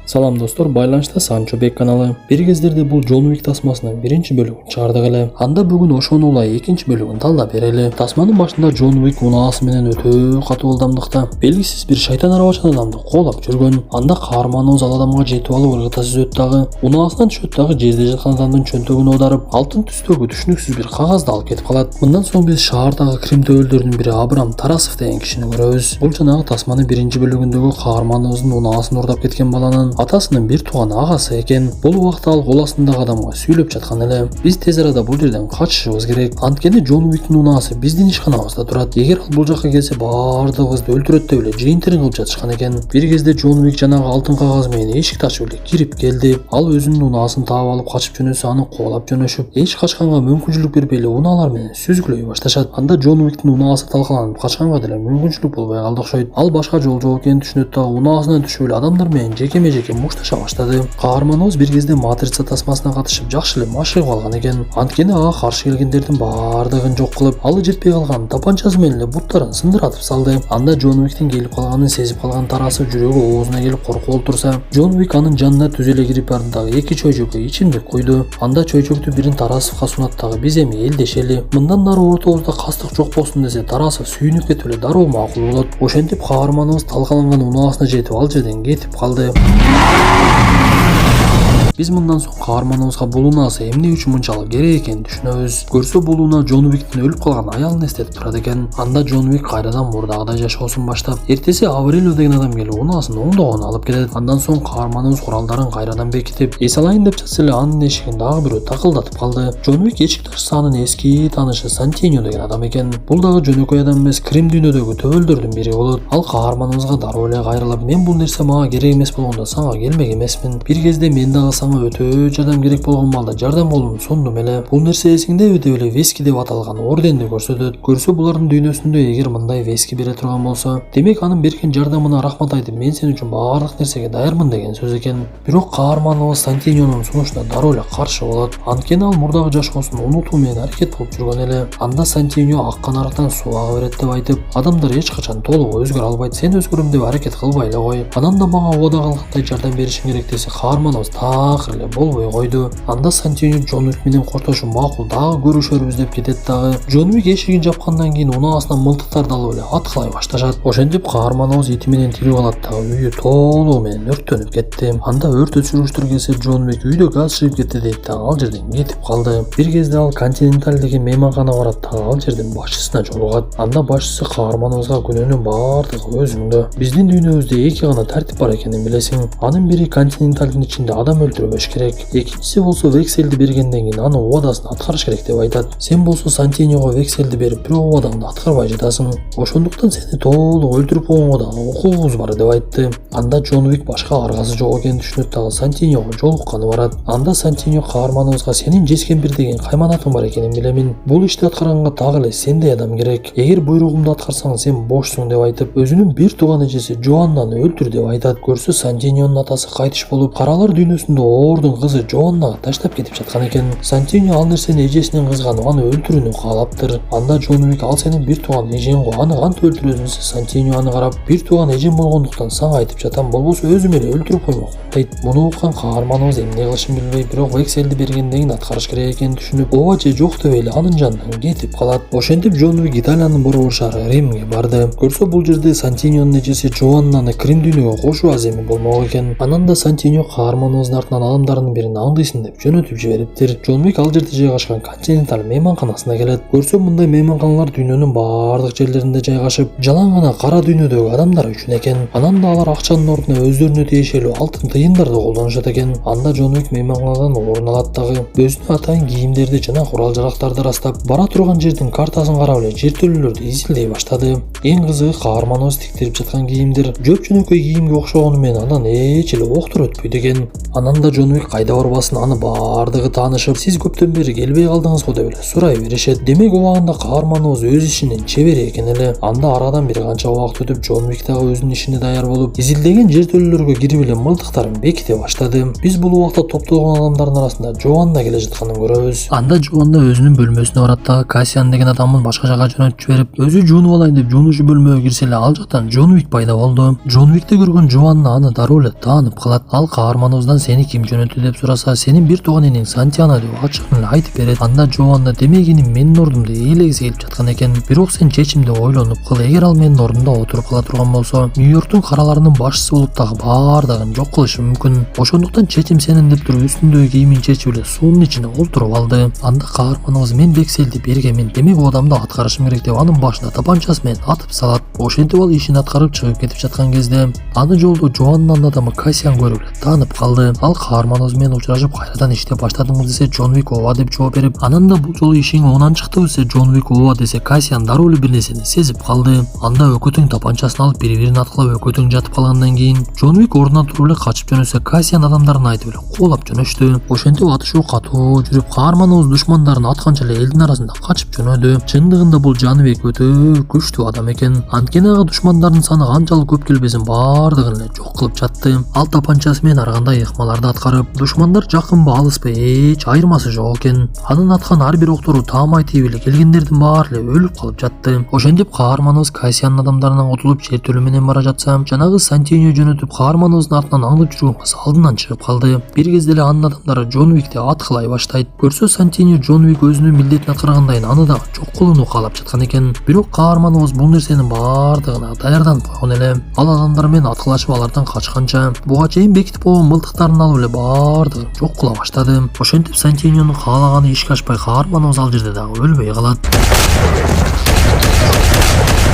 Салам достор, байланышта Санчо Бек каналы. Бир кездерде бул Джон Уик тасмасынын биринчи бөлүгүн чыгардык эле. Анда бүгүн ошону улай экинчи бөлүгүн талдап берели. Тасманын башында Джон Уик унаасы менен өтө катуу ылдамдыкта белгисиз бир шайтан арабачан адамды коолап жүргөн. Анда каарманыбыз ал адамга жетип алып ыргытасыз өт дагы. Унаасынан түшөт дагы жерде жаткан адамдын чөнтөгүн оодарып, алтын түстөгү түшүнүксүз бир кагазды алып кетип калат. Мындан соң биз шаардагы Крим төбөлдөрүнүн бири Абрам Тарасов деген кишини көрөбүз. Бул жанагы тасманын биринчи бөлүгүндөгү каарманыбыздын унаасын уурдап кеткен баланын атасынын бир тууган агасы экен. Бул убакта ал кол астындагы адамга сүйлөп жаткан эле. Биз тез арада бул жерден качышыбыз керек. Анткени Джон Уиктин унаасы биздин ишканабызда турат. Эгер ал бул жакка келсе баардыгыбызды өлтүрөт деп эле жыйынтырын кылып жатышкан экен. Бир кезде Джон Уик жанагы алтын кагаз менен эшикти ачып эле кирип келди. Ал өзүнүн унаасын таап алып качып жөнөсө аны кубалап жөнөшүп, эч качканга мүмкүнчүлүк бербей эле унаалар менен сүзгүлөй башташат. Анда Джон Уиктин унаасы талкаланып качканга деле мүмкүнчүлүк болбой калды окшойт. Ал башка жол жок экенин түшүнөт дагы унаасынан түшүп эле адамдар менен жекеме-жеке мушташа баштады. Каарманыбыз бир кезде матрица тасмасына катышып жакшы эле машыгып алган экен. Анткени ага каршы келгендердин баардыгын жок кылып, алы жетпей калган тапанчасы менен эле буттарын сындыратып салды. Анда Джон Уиктин келип калганын сезип калган Тарасов жүрөгү оозуна келип коркуп отурса, Джон Уик анын жанына түз эле кирип барды дагы эки чөйчөккө ичимдик куйду. Анда чөйчөктү бирин Тарасовго сунат дагы биз эми элдешели. Мындан нары ортобузда кастык жок болсун десе Тарасов сүйүнүп кетип эле дароо макул болот. Ошентип каарманыбыз талкаланган унаасына жетип ал жерден кетип калды. Биз мындан соң каарманыбызга бул унаасы эмне үчүн мынчалык керек экенин түшүнөбүз. Көрсө бул унаа Джон Уиктин өлүп калган аялын эстетип турат экен. Анда Джон Уик кайрадан мурдагыдай жашоосун баштап, эртеси Аврелио деген адам келип унаасын оңдогон алып кетет. Андан соң каарманыбыз куралдарын кайрадан бекитип, эс алайын деп жатса эле анын эшигин дагы бирөө такылдатып калды. Джон Уик эшикти ачса анын эски таанышы Сантиньо деген адам экен. Бул дагы жөнөкөй адам эмес, Крим дүйнөдөгү төбөлдөрдүн бири болот. Ал каарманыбызга дароо эле кайрылып, мен бул нерсе мага керек эмес болгондо сага келмек эмесмин. Бир кезде мен дагы сага өтө жардам керек болгон маалда жардам колумду сундум эле. Бул нерсе эсиңдеби деп эле Вески деп аталган орденди көрсөтөт. Көрсө булардын дүйнөсүндө эгер мындай Вески бере турган болсо, демек анын берген жардамына рахмат айтып, мен сен үчүн баардык нерсеге даярмын деген сөз экен. Бирок каарманыбыз Сантиньонун сунушуна дароо эле каршы болот. Анткени ал мурдагы жашоосун унутуу менен аракет кылып жүргөн эле. Анда Сантиньо аккан арыктан суу ага берет деп айтып, адамдар эч качан толук өзгөрө албайт, сен өзгөрөм деп аракет кылбай эле кой. Анан да мага убада кылгандай жардам беришиң керек десе, каарманыбыз такыр эле болбой койду. Анда Сантиньо Джон Уик менен коштошуп, макул дагы көрүшөрбүз деп кетет дагы. Джон Уик эшигин жапкандан кийин унаасынан мылтыктарды алып эле аткылай башташат. Ошентип каарманыбыз ити менен тирүү калат дагы үйү толугу менен өрттөнүп кетти. Анда өрт өчүргүчтөр келсе Джон Уик үйдө газ чыгып кетти дейт дагы ал жерден кетип калды. Бир кезде ал Континенталь деген мейманкана барат дагы ал жердин башчысына жолугат. Анда башчысы каарманыбызга күнөөнүн баардыгы өзүңдө. Биздин дүйнөбүздө эки гана тартип бар экенин билесиң. Анын бири Континентальдын ичинде адам өлтүрбөш керек. Экинчиси болсо векселди бергенден кийин анын убадасын аткарыш керек деп айтат. Сен болсо Сантинього векселди берип, бирок убадаңды аткарбай жатасың. Ошондуктан сени толук өлтүрүп койгонго да укугубуз бар деп айтты. Анда Джон Уик башка аргасы жок экенин түшүнөт дагы Сантинього жолукканы барат. Анда Сантиньо каарманыбызга сенин жескенбир деген кайманатың бар экенин билемин. Бул ишти аткарганга дагы эле сендей адам керек. Эгер буйругумду аткарсаң сен бошсуң деп айтып, өзүнүн бир тууган эжеси Жоаннаны өлтүр деп айтат. Көрсө Сантиньонун атасы кайтыш болуп, каралар дүйнөсүндө Оордун кызы Жоаннага таштап кетип жаткан экен. Сантиньо ал нерсени эжесинен кызганып, аны өлтүрүүнү каалаптыр. Анда Джон Уик ал сенин бир тууган эжең го, аны кантип өлтүрөсүң десе, Сантиньо аны карап, бир тууган эжем болгондуктан сага айтып жатам, болбосо өзүм эле өлтүрүп коймокмун дейт. Муну уккан каарманыбыз эмне кылышын билбей, бирок векселди бергенден кийин аткарыш керек экенин түшүнүп, ооба же жок деп эле анын жанынан кетип калат. Ошентип Джон Уик Италиянын борбор шаары Римге барды. Көрсө бул жерде Сантиньонун эжеси Жоаннаны Крим дүйнөгө кошуу аземи болмок экен. Анан да Сантиньо каарманыбыздын артынан адамдардын бирин аңдыйсың деп жөнөтүп жибериптир. Джон Уик ал жерде жайгашкан Континенталь мейманканасына келет. Көрсө мындай мейманканалар дүйнөнүн баардык жерлеринде жайгашып, жалаң гана кара дүйнөдөгү адамдар үчүн экен. Анан да алар акчанын ордуна өздөрүнө тиешелүү алтын тыйындарды колдонушат экен. Анда Джон Уик мейманканадан орун алат дагы. Өзүнө атайын кийимдерди жана курал-жарактарды ырастап, бара турган жердин картасын карап эле жертөлөлөрдү изилдей баштады. Эң кызыгы каарманыбыз тиктирип жаткан кийимдер жөп-жөнөкөй кийимге окшогону менен андан эч эле октор өтпөйт экен. Анан да Джон Уик кайда барбасын аны бардыгы таанышып, сиз көптөн бери келбей калдыңызбы деп эле сурай беришет. Демек убагында каарманыбыз өз ишинин чебери экен эле. Анда арадан бир канча убакыт өтүп Джон Уик дагы өзүнүн ишине даяр болуп, изилдеген жертөлөлөргө кирип эле мылтыктарын беките баштады. Биз бул убакта топтолгон адамдардын арасында Джованна келе жатканын көрөбүз. Анда Джованна өзүнүн бөлмөсүнө барат дагы Кассиан деген адамын башка жака жөнөтүп жиберип, өзү жуунуп алайын деп жуунуучу бөлмөгө кирсе эле ал жактан Джон Уик пайда болду. Джон Уикти көргөн Джованна аны дароо эле таанып калат. Ал каарманыбыздан сени ким жөнөттү деп сураса, сенин бир тууган эниң Сантьяно деп ачык эле айтып берет. Анда Джованна демек эни менин ордумда ээлегиси келип жаткан экен. Бирок сен чечимди ойлонуп кыл. Эгер ал менин ордумда отуруп кала турган болсо, Нью-Йорктун караларынын башчысы болуп дагы баардыгын жок кылышы мүмкүн. Ошондуктан чечим сенин деп туруп үстүндөгү кийимин чечип эле суунун ичине олтуруп алды. Анда каарманыбыз мен Бекселди бергенмин, демек о адамды аткарышым керек деп анын башына тапанчасы менен атып салат. Ошентип ал ишин аткарып чыгып кетип жаткан кезде аны жолдо Джованнанын адамы Кассиан көрүп эле таанып калды. Ал каарманыбыз менен учурашып кайрадан иштеп баштадыңбы десе, Джон Уик ооба деп жооп берип, анан да бул жолу ишиң оңунан чыктыбы десе, Джон Уик ооба десе, Кассиан дароо эле бир нерсени сезип калды. Анда өкөтүң тапанчасын алып бири-бирин аткылап өкөтүң жатып калгандан кийин Джон Уик ордунан туруп эле качып жөнөсө, Кассиан адамдарын айтып эле куулап жөнөштү. Ошентип атышуу катуу жүрүп, каарманыбыз душмандарын атканча эле элдин арасында качып жөнөдү. Чындыгында бул Жаныбек өтө күчтүү адам экен. Анткени ага душмандардын саны канчалык көп келбесин баардыгын эле жок кылып жатты. Ал тапанчасы менен ар кандай ыкмаларды аткарып, душмандар жакынбы алыспы эч айырмасы жок экен. Анын аткан ар бир октору таамай тийип эле келгендердин баары эле өлүп калып жатты. Ошентип каарманыбыз Кассианын адамдарынан кутулуп жертөлө менен бара жатса, жанагы Сантьяно жөнөтүп каарманыбыздын артынан аңдып жүргөн кыз алдынан чыгып калды. Бир кезде эле анын адамдары Джон Уикти аткылай баштайт. Көрсө Сантьяно Джон Уик өзүнүн милдетин аткаргандайын аны да жок кылууну каалап жаткан экен. Бирок каарманыбыз бул нерсенин баардыгына даярданып койгон эле. Ал адамдар менен аткылашып алардан качканча, буга чейин бекитип койгон мылтыктарын алып эле баардыгын жок кыла баштады. Ошентип Сантьянонун каалаганы ишке ашпай, каарманыбыз ал жерде дагы өлбөй калат.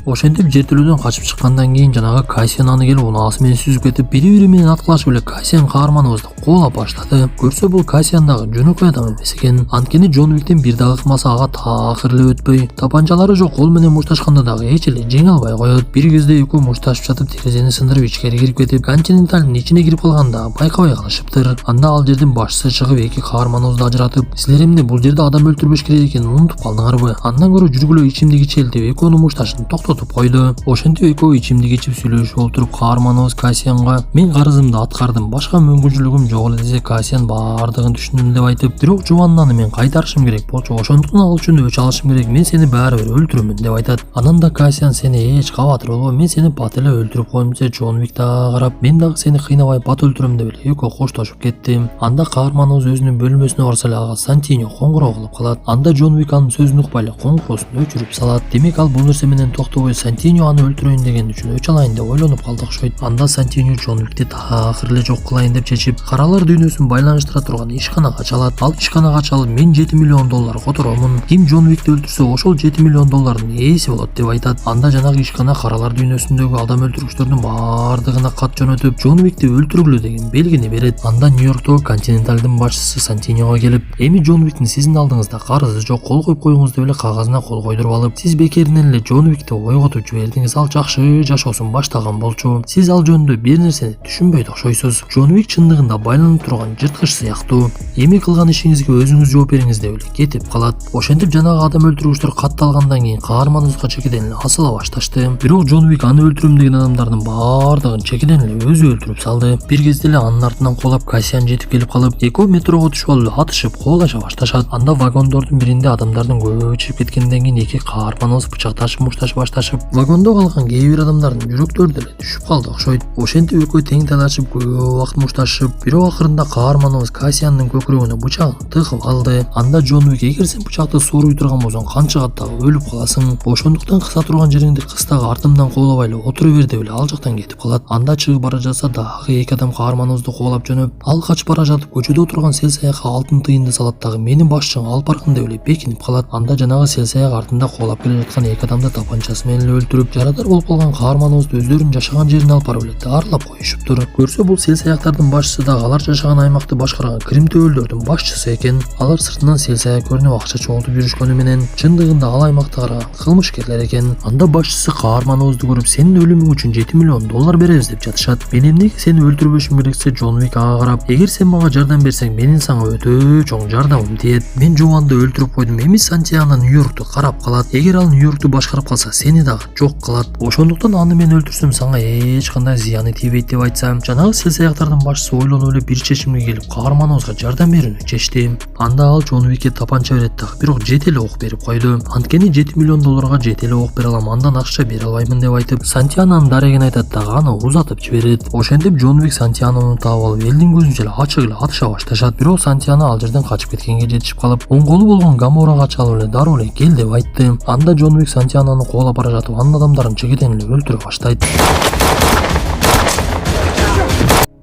Ошентип жертөлөдөн качып чыккандан кийин жанагы Кассиан аны келип унаасы менен сүзүп кетип, бири-бири менен аткылашып эле Кассиан каарманыбызды куулап баштады. Көрсө бул Кассиан дагы жөнөкөй адам эмес экен. Анткени Джон Уиктин бир дагы ыкмасы ага такыр эле өтпөй, тапанчалары жок кол менен мушташканда дагы эч эле жеңе албай коет. Бир кезде экөө мушташып жатып терезени сындырып ичкери кирип кетип, континенталдын ичине кирип калганда байкабай калышыптыр. Анда ал жердин башчысы чыгып эки каарманыбызды ажыратып, силер эмне бул жерде адам өлтүрбөш керек экенин унутуп калдыңарбы? Андан көрө жүргүлө ичимдик ичели деп экөөнүн мушташын токтотуп койду. Ошентип экөө ичимдик ичип сүйлөшүп олтуруп, каарманыбыз Кассианга мен карызымды аткардым, башка мүмкүнчүлүгүм жок эле десе, Кассиан баардыгын түшүндүм деп айтып, бирок Джованнаны мен кайтарышым керек болчу, ошондуктан ал үчүн өч алышым керек, мен сени баары бир өлтүрөмүн деп айтат. Анан да Кассиан сени эч кабатыр болбо, мен сени бат эле өлтүрүп коем десе, Джон Уик дагы карап, мен дагы сени кыйнабай бат өлтүрөм деп эле экөө коштошуп кетти. Анда каарманыбыз өзүнүн бөлмөсүнө барса эле ага Сантьяно коңгуроо кылып калат. Анда Джон Уик анын сөзүн укпай эле коңгуроосун өчүрүп салат. Демек ал бул нерсе менен токтобой Сантьяно аны өлтүрөйүн деген үчүн өч алайын деп ойлонуп калды окшойт. Анда Сантьяно Джон Уикти такыр эле жок кылайын деп чечип, каралар дүйнөсүн байланыштыра турган ишканага чалат. Ал ишканага чалып, мен 7 миллион доллар которомун, ким Джон Уикти өлтүрсө ошол 7 миллион доллардын ээси болот деп айтат. Анда жанагы ишкана каралар дүйнөсүндөгү адам өлтүргүчтөрдүн баардыгына кат жөнөтүп, Джон Уикти өлтүргүлө деген белгини берет. Анда Нью-Йорктогу континенталдын башчысы Сантьянога келип, эми Джон Уиктин сиздин алдыңызда карызы жок, кол коюп коюңуз деп эле кагазына кол койдуруп алып, сиз бекеринен эле Джон Уикти ойготуп жибердиңиз, ал жакшы жашоосун баштаган болчу, сиз ал жөнүндө бир нерсени түшүнбөйт окшойсуз. Джон Уик чындыгында байланып турган жырткыч сыяктуу, эми кылган ишиңизге өзүңүз жооп бериңиз деп эле кетип калат. Ошентип жанагы адам өлтүргүчтөр катталгандан кийин каарманыбызга чекеден эле асыла башташты. Бирок Джон Уик аны өлтүрөм деген адамдардын баардыгын чекеден эле өзү өлтүрүп салды. Бир кезде эле анын артынан куулап Кассиан жетип келип калып, экөө метрого түшүп алып эле атышып кубалаша башташат. Анда вагондордун биринде адамдардын көбү чыгып кеткенден кийин эки каарманыбыз бычакташып мушташып башташып, вагондо калган кээ бир адамдардын жүрөктөрү деле түшүп калды окшойт. Ошентип экөө тең талашып көп убакыт мушташып, бирок акырында каарманыбыз Кассиандын көкүрөгүнө бычагын тыгып алды. Анда Джон Уик, эгер сен бычакты сууруй турган болсоң канча кат дагы өлүп каласың, ошондуктан кыса турган жериңди кыс дагы, артымдан кубалабай эле отура бер деп эле ал жактан кетип калат. Анда чыгып бара жатса дагы эки адам каарманыбызды кубалап жөнөп, ал качып бара жатып көчөдө отурган селсаякка алтын тыйынды салат дагы менин башчыга алып баргын деп эле бекинип калат. Анда жанагы селсаяк артында кубалап келе жаткан эки адамды тапанчасы менен эле өлтүрүп, жарадар болуп калган каарманыбызды өздөрүнүн жашаган жерине алып барып эле дарылап коюшуптур. Көрсө бул сел-саяктардын башчысы дагы алар жашаган аймакты башкарган кримтөөлдөрдүн башчысы экен. Алар сыртынан сел-сая көрүнүп акча чогултуп жүрүшкөнү менен чындыгында ал аймакты караган кылмышкерлер экен. Анда башчысы каарманыбызды көрүп, сенин өлүмүң үчүн $7 миллион беребиз деп жатышат. Мен эмнеге сени өлтүрбөшүм керексе, Джон Уик ага карап, эгер сен мага жардам берсең, менин сага өтө чоң жардамым тиет. Мен Жованды өлтүрүп койдум, эми Сантьяно Нью-Йоркту карап калат. Эгер ал Нью-Йоркту башкарып калса, сени дагы жок кылат. Ошондуктан аны мен өлтүрсөм, сага эч кандай зыяны тийбейт деп айтса, жанагы сел-саяктардын башчысы ойлонуп эле бир чечимге келип, каарманыбызга жардам берүүнү чечти. Анда ал Джон Уикке тапанча берет дагы, бирок жете эле ок берип койду. Анткени $7 миллион жете эле ок бере алам, андан акча бере албаймын деп айтып, Сантьянонун дарегин айтат дагы, аны узатып жиберет. Ошентип Джон Уик Сантьянону таап алып, элдин көзүнчө эле ачык эле атыша башташат. Бирок Сантьяно ал жерден качып кеткенге жетишип калып, оң колу болгон Гаморага чалып эле дароо эле кел деп айтты. Анда Джон Уик Сантьянону кубалап бара жатып, анын адамдарын чекеден эле өлтүрө баштайт.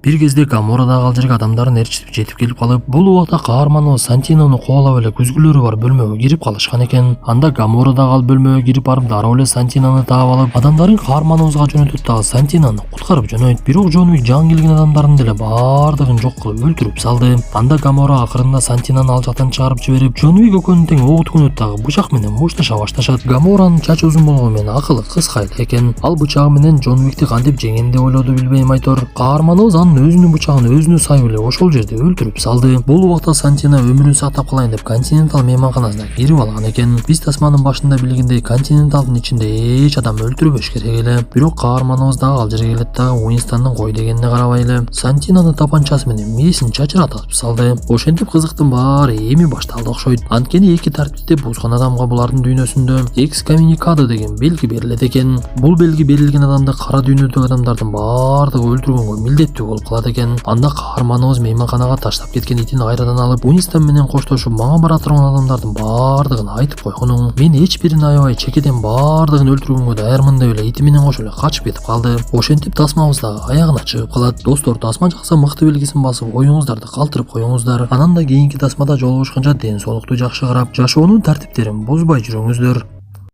Бир кезде Гамора дагы ал жерге адамдарын ээрчитип жетип келип калып, бул убакта каарманыбыз Сантинону кубалап эле күзгүлөрү бар бөлмөгө кирип калышкан экен. Анда Гамора дагы ал бөлмөгө кирип барып, дароо эле Сантинону таап алып, адамдарын каарманыбызга жөнөтөт дагы Сантинону куткарып жөнөйт. Бирок Джон Уик жан келген адамдарын деле баардыгын жок кылып өлтүрүп салды. Анда Гамора акырында Сантинону ал жактан чыгарып жиберип, Джон Уик экөөнүн тең ого түгөнөт дагы бычак менен мушташа башташат. Гаморанын чачы узун болгону менен акылы кыска эле экен. Ал бычагы менен Джон Уикти кантип жеңем деп ойлоду билбейм айтор. Каарманыбыз анын өзүнүн бычагын өзүнө сайып эле ошол жерде өлтүрүп салды. Бул убакта Сантино өмүрүн сактап калайын деп Континентал мейманканасына кирип алган экен. Биз тасманын башында билгендей, Континенталдын ичинде эч адам өлтүрбөш керек эле. Бирок каарманыбыз дагы ал жерге келет дагы Уинстондун кой дегенине карабай эле Сантинонун тапанчасы менен мээсин чачыратып салды. Ошентип кызыктын баары эми башталды окшойт. Анткени эки тартипти бузган адамга булардын дүйнөсүндө экскоммуникадо деген белги берилет экен. Бул белги берилген адамды кара дүйнөдөгү адамдардын баардыгы өлтүргөнгө милдеттүү болуп калат экен. Анда каарманыбыз мейманканага таштап кеткен итин айрадан алып, Уинстон менен коштошуп, мага бара турган адамдардын баардыгын айтып койгонун, мен эч бирин аябай чекеден баардыгын өлтүргөнгө даярмын деп эле ити менен кошо эле качып кетип калды. Ошентип тасмабыз дагы аягына чыгып калат. Достор, тасма жакса мыкты белгисин басып, оюңуздарды калтырып коюңуздар. Анан да кийинки тасмада жолугушканча ден соолукту жакшы карап, жашоонун тартиптерин бузбай жүрүңүздөр.